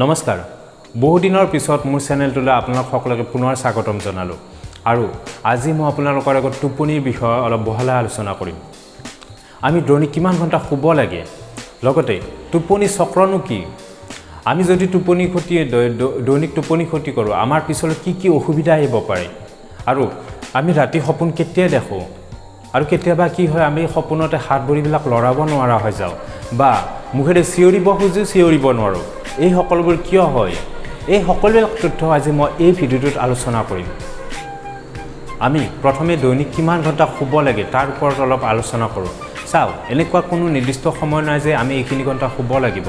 নমস্কাৰ বহুদিনৰ পিছত মোৰ চেনেলটোলৈ আপোনালোক সকলোকে পুনৰ স্বাগতম জনালো আৰু আজি মই আপোনালোকৰ আগত টোপনিৰ বিষয়ে অলপ বহলাই আলোচনা কৰিম আমি দৈনিক কিমান ঘণ্টা শুব লাগে লগতে টোপনি চক্ৰনো কি আমি যদি টোপনি ক্ষতি দৈনিক টোপনি ক্ষতি কৰো আমাৰ পিছলৈ কি অসুবিধা আহিব পাৰে আৰু আমি ৰাতি সপোন কেতিয়া দেখো আৰু কেতিয়াবা কি হয় আমি সপোনতে হাত ভৰিবিলাক লৰাব নোৱাৰা হৈ যাও বা মুখেৰে চিঞৰিব খুজো চিঞৰিব নোৱাৰো এই সকলোবোৰ কিয় হয় এই সকলোবিলাক তথ্য আজি মই এই ভিডিঅ'টোত আলোচনা কৰিম আমি প্ৰথমে দৈনিক কিমান ঘণ্টা শুব লাগে তাৰ ওপৰত অলপ আলোচনা কৰো চাও এনেকুৱা কোনো নিৰ্দিষ্ট সময় নাই যে আমি এইখিনি ঘণ্টা শুব লাগিব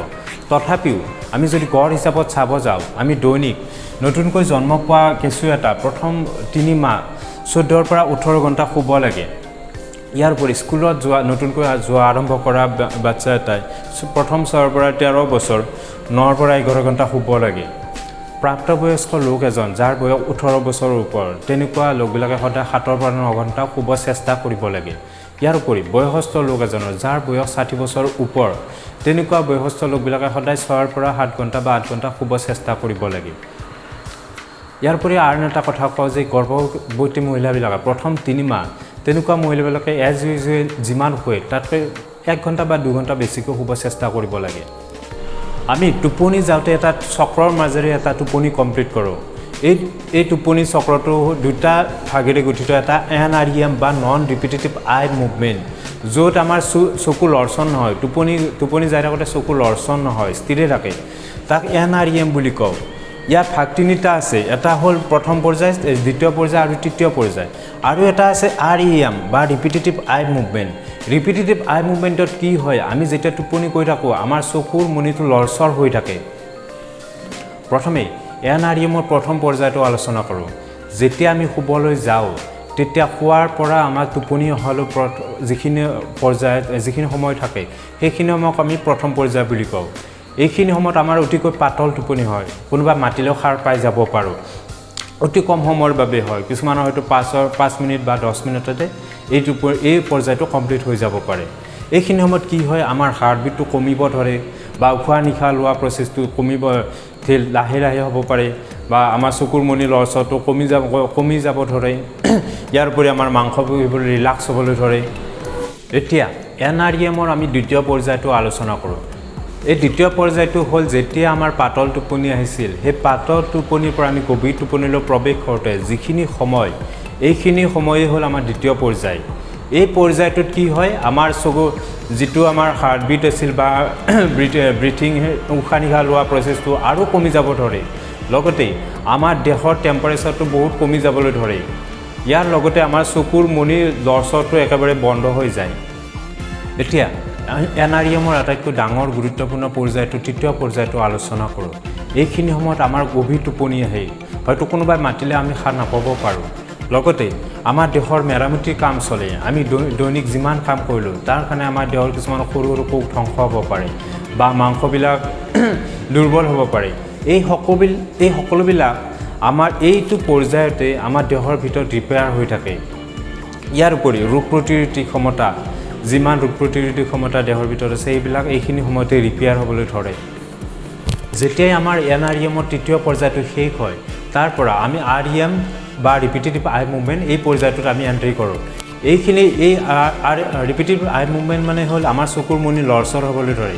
তথাপিও আমি যদি গড় হিচাপত চাব যাও আমি দৈনিক নতুনকৈ জন্ম পোৱা কেঁচু এটা প্ৰথম 3 মাহ 14 ৰ পৰা 18 ঘণ্টা শুব লাগে ইয়াৰ উপৰি স্কুলত যোৱা নতুনকৈ যোৱা আৰম্ভ কৰা বাচ্চা এটাই প্ৰথম 6 ৰ পৰা 13 বছৰ 9 ৰ পৰা 11 ঘণ্টা শুব লাগে প্ৰাপ্তবয়স্ক লোক এজন যাৰ বয়স 18 বছৰৰ ওপৰ তেনেকুৱা লোকবিলাকে সদায় 7 ৰ পৰা 9 ঘণ্টা শুব চেষ্টা কৰিব লাগে ইয়াৰ উপৰি বয়সস্থ লোক এজনৰ যাৰ বয়স 60 বছৰৰ ওপৰ তেনেকুৱা বয়সস্থ লোকবিলাকে সদায় 6 ৰ পৰা 7 ঘণ্টা বা 8 ঘণ্টা শুব চেষ্টা কৰিব লাগে ইয়াৰ উপৰি আন এটা কথা কওঁ যে গৰ্ভৱতী মহিলাবিলাকে প্ৰথম 3 মাহ তেনেকুৱা মহিলাবিলাকে এজ ইউজুৱেল যিমান শুৱে তাতকৈ 1 ঘণ্টা বা 2 ঘণ্টা বেছিকৈ শুব চেষ্টা কৰিব লাগে আমি টোপনি যাওঁতে এটা চক্ৰৰ মাজেৰে এটা টোপনি কমপ্লিট কৰোঁ এই টোপনি চক্ৰটো দুটা ভাগেৰে গঠিত এটা NREM বা নন ৰিপিটেটিভ আই মুভমেণ্ট য'ত আমাৰ চকু লৰচন নহয় টোপনি যাই থাকোঁতে চকু লৰচন নহয় স্থিৰে থাকে তাক NREM বুলি কওঁ ইয়াৰ ভাগ তিনিটা আছে এটা হ'ল প্ৰথম পৰ্যায় দ্বিতীয় পৰ্যায় আৰু তৃতীয় পৰ্যায় আৰু এটা আছে REM বা ৰিপিটেটিভ আই মুভমেণ্ট ৰিপিটেটিভ আই মুভমেণ্টত কি হয় আমি যেতিয়া টোপনি কৰি থাকোঁ আমাৰ চকুৰ মণিটো লৰচৰ হৈ থাকে প্ৰথমে NREM ৰ প্ৰথম পৰ্যায়টো আলোচনা কৰোঁ যেতিয়া আমি শুবলৈ যাওঁ তেতিয়া শুৱাৰ পৰা আমাৰ টোপনি অহালৈ যিখিনি পৰ্যায়ত যিখিনি সময় থাকে সেইখিনি সময়ক আমি প্ৰথম পৰ্যায় বুলি কওঁ এইখিনি সময়ত আমাৰ অতিকৈ পাতল টোপনি হয় কোনোবা মাতিলেও সাৰ পাই যাব পাৰোঁ অতি কম সময়ৰ বাবে হয় কিছুমানৰ হয়তো 5 মিনিট বা 10 মিনিটতে এই পৰ্যায়টো কমপ্লিট হৈ যাব পাৰে এইখিনি সময়ত কি হয় আমাৰ হাৰ্টবিটটো কমিব ধৰে বা উশাহ নিশাহ লোৱা প্ৰচেছটো কমিব লাহে লাহে হ'ব পাৰে বা আমাৰ চকুৰ মণি লৰচৰটো কমি যাব ধৰে ইয়াৰ উপৰি আমাৰ মাংসবোৰ ৰিলাক্স হ'বলৈ ধৰে এতিয়া NREM ৰ আমি দ্বিতীয় পৰ্যায়টো আলোচনা কৰোঁ এই দ্বিতীয় পৰ্যায়টো হ'ল যেতিয়া আমাৰ পাতল টোপনি আহিছিল সেই পাতল টোপনিৰ পৰা আমি গভীৰ টোপনিলৈ প্ৰৱেশ কৰোঁতে যিখিনি সময় এইখিনি সময়েই হ'ল আমাৰ দ্বিতীয় পৰ্যায় এই পৰ্যায়টোত কি হয় আমাৰ চকু যিটো আমাৰ হাৰ্টবিট আছিল বা ব্ৰিথিং উশাহ নিশাহ লোৱা প্ৰচেছটো আৰু কমি যাব ধৰে লগতে আমাৰ দেহৰ টেম্পাৰেচাৰটো বহুত কমি যাবলৈ ধৰে ইয়াৰ লগতে আমাৰ চকুৰ মণিৰ লৰচৰটো একেবাৰে বন্ধ হৈ যায় এতিয়া NREM ৰ আটাইতকৈ ডাঙৰ গুৰুত্বপূৰ্ণ পৰ্যায়টো তৃতীয় পৰ্যায়টো আলোচনা কৰোঁ এইখিনি সময়ত আমাৰ গভীৰ টোপনি আহে হয়তো কোনোবাই মাতিলে আমি সাৰ নাপাব পাৰোঁ লগতে আমাৰ দেহৰ মেৰামতিৰ কাম চলে আমি দৈনিক যিমান কাম কৰিলোঁ তাৰ কাৰণে আমাৰ দেহৰ কিছুমান সৰু সৰু কোষ ধ্বংস হ'ব পাৰে বা মাংসবিলাক দুৰ্বল হ'ব পাৰে এই সকলোবিলাক আমাৰ এইটো পৰ্যায়তে আমাৰ দেহৰ ভিতৰত ৰিপেয়াৰ হৈ থাকে ইয়াৰ উপৰি ৰোগ প্ৰতিৰোধী ক্ষমতা যিমান ৰোগ প্ৰতিৰোধী ক্ষমতা দেহৰ ভিতৰত আছে এইবিলাক এইখিনি সময়তে ৰিপেয়াৰ হ'বলৈ ধৰে যেতিয়াই আমাৰ NREM ৰ তৃতীয় পৰ্যায়টো শেষ হয় তাৰ পৰা আমি REM বা ৰিপিটেটিভ আই মুভমেণ্ট এই পৰ্যায়টোত আমি এণ্ট্ৰি কৰোঁ এইখিনি এই ৰিপিটেটিভ আই মুভমেণ্ট মানে হ'ল আমাৰ চকুৰ মণি লৰচৰ হ'বলৈ ধৰে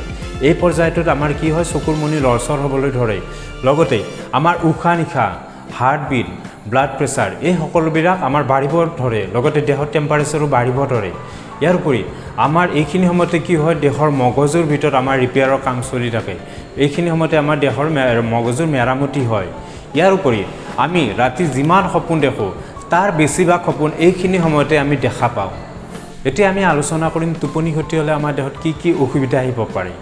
এই পৰ্যায়টোত আমাৰ কি হয় চকুৰ মণি লৰচৰ হ'বলৈ ধৰে লগতে আমাৰ উশাহ নিশাহ হাৰ্টবিট ব্লাড প্ৰেছাৰ এই সকলোবিলাক আমাৰ বাঢ়িব ধৰে লগতে দেহৰ টেম্পাৰেচাৰো বাঢ়িব ধৰে ইয়াৰ উপৰি আমাৰ এইখিনি সময়তে কি হয় দেহৰ মগজুৰ ভিতৰত আমাৰ ৰিপেয়াৰৰ কাম চলি থাকে এইখিনি সময়তে আমাৰ দেহৰ মগজুৰ মেৰামতি হয় ইয়াৰ উপৰি আমি ৰাতি যিমান সপোন দেখোঁ তাৰ বেছিভাগ সপোন এইখিনি সময়তে আমি দেখা পাওঁ এতিয়া আমি আলোচনা কৰিম টোপনি ক্ষতি হ'লে আমাৰ দেহত কি অসুবিধা আহিব পাৰে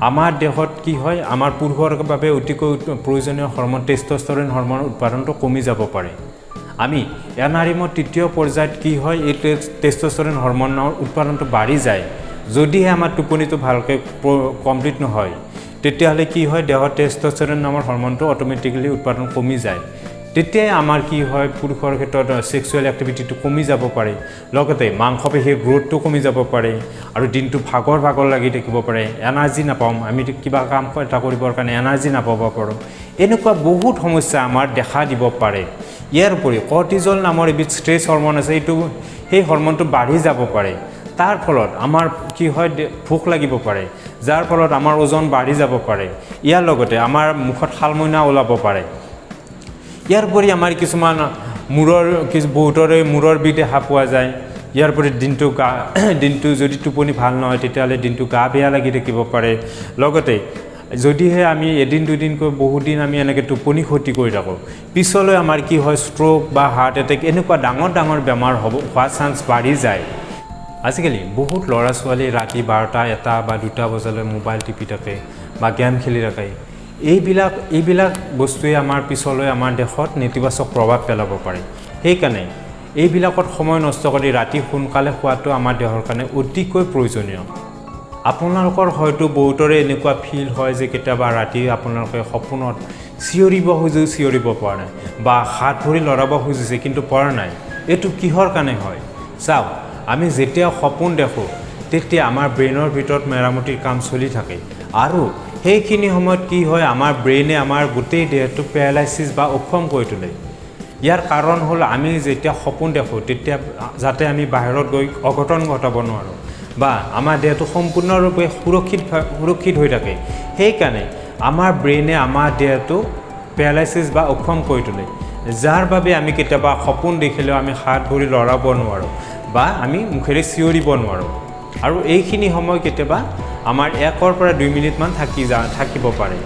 আমাৰ দেহত কি হয় আমাৰ পুৰুষৰ বাবে অতিকৈ প্ৰয়োজনীয় হৰমন টেষ্টষ্টেৰন হৰমনৰ উৎপাদনটো কমি যাব পাৰে আমি NREM ৰ তৃতীয় পৰ্যায়ত কি হয় এই টেষ্টষ্টেৰন হৰমনৰ উৎপাদনটো বাঢ়ি যায় যদিহে আমাৰ টোপনিটো ভালকৈ কমপ্লিট নহয় তেতিয়াহ'লে কি হয় দেহৰ টেষ্টষ্টেৰন নামৰ হৰমনটো অটোমেটিক্যালি উৎপাদন কমি যায় তেতিয়াই আমাৰ কি হয় পুৰুষৰ ক্ষেত্ৰত সেক্সুৱেল এক্টিভিটিটো কমি যাব পাৰে লগতে মাংসপেশীৰ গ্ৰোথটো কমি যাব পাৰে আৰু দিনটো ভাগৰ লাগি থাকিব পাৰে এনাৰ্জি নাপাম আমি কিবা কাম এটা কৰিবৰ কাৰণে এনাৰ্জি নাপাব পাৰোঁ এনেকুৱা বহুত সমস্যা আমাৰ দেখা দিব পাৰে ইয়াৰ উপৰি কৰ্টিজল নামৰ এবিধ ষ্ট্ৰেছ হৰমন আছে এইটো সেই হৰমনটো বাঢ়ি যাব পাৰে তাৰ ফলত আমাৰ কি হয় ভোক লাগিব পাৰে যাৰ ফলত আমাৰ ওজন বাঢ়ি যাব পাৰে ইয়াৰ লগতে আমাৰ মুখত শালমইনা ওলাব পাৰে ইয়াৰ উপৰি আমাৰ কিছুমান বহুতৰে মূৰৰ বিষ দেখা পোৱা যায় ইয়াৰ উপৰি দিনটো যদি টোপনি ভাল নহয় তেতিয়াহ'লে দিনটো গা বেয়া লাগি থাকিব পাৰে লগতে যদিহে আমি এদিন দুদিনকৈ বহুত দিন আমি এনেকৈ টোপনি ক্ষতি কৰি থাকোঁ পিছলৈ আমাৰ কি হয় ষ্ট্ৰোক বা হাৰ্ট এটেক এনেকুৱা ডাঙৰ বেমাৰ হোৱাৰ চান্স বাঢ়ি যায় আজিকালি বহুত ল'ৰা ছোৱালী ৰাতি 12টা 1টা বা 2টা বজালৈ মোবাইল টিপি থাকে বা গেম খেলি থাকে এইবিলাক বস্তুৱে আমাৰ পিছলৈ আমাৰ দেশত নেতিবাচক প্ৰভাৱ পেলাব পাৰে সেইকাৰণে এইবিলাকত সময় নষ্ট কৰি ৰাতি সোনকালে শুৱাটো আমাৰ দেহৰ কাৰণে অতিকৈ প্ৰয়োজনীয় আপোনালোকৰ হয়তো বহুতৰে এনেকুৱা ফিল হয় যে কেতিয়াবা ৰাতি আপোনালোকে সপোনত চিঞৰিব পৰা নাই বা হাত ভৰি লৰাব খুজিছে কিন্তু পৰা নাই এইটো কিহৰ কাৰণে হয় চাওক আমি যেতিয়া সপোন দেখোঁ তেতিয়া আমাৰ ব্ৰেইনৰ ভিতৰত মেৰামতিৰ কাম চলি থাকে আৰু সেইখিনি সময়ত কি হয় আমাৰ ব্ৰেইনে আমাৰ গোটেই দেহটো পেৰালাইচিছ বা অক্ষম কৰি তোলে ইয়াৰ কাৰণ হ'ল আমি যেতিয়া সপোন দেখোঁ তেতিয়া যাতে আমি বাহিৰত গৈ অঘটন ঘটাব নোৱাৰোঁ বা আমাৰ দেহটো সম্পূৰ্ণৰূপে সুৰক্ষিত হৈ থাকে সেইকাৰণে আমাৰ ব্ৰেইনে আমাৰ দেহটো পেৰালাইচিছ বা অক্ষম কৰি তোলে যাৰ বাবে আমি কেতিয়াবা সপোন দেখিলেও আমি হাত ভৰি লৰাব নোৱাৰোঁ বা আমি মুখেৰে চিঞৰিব নোৱাৰোঁ আৰু এইখিনি সময় কেতিয়াবা আমাৰ 1 পৰা 2 মিনিটমান থাকিব পাৰে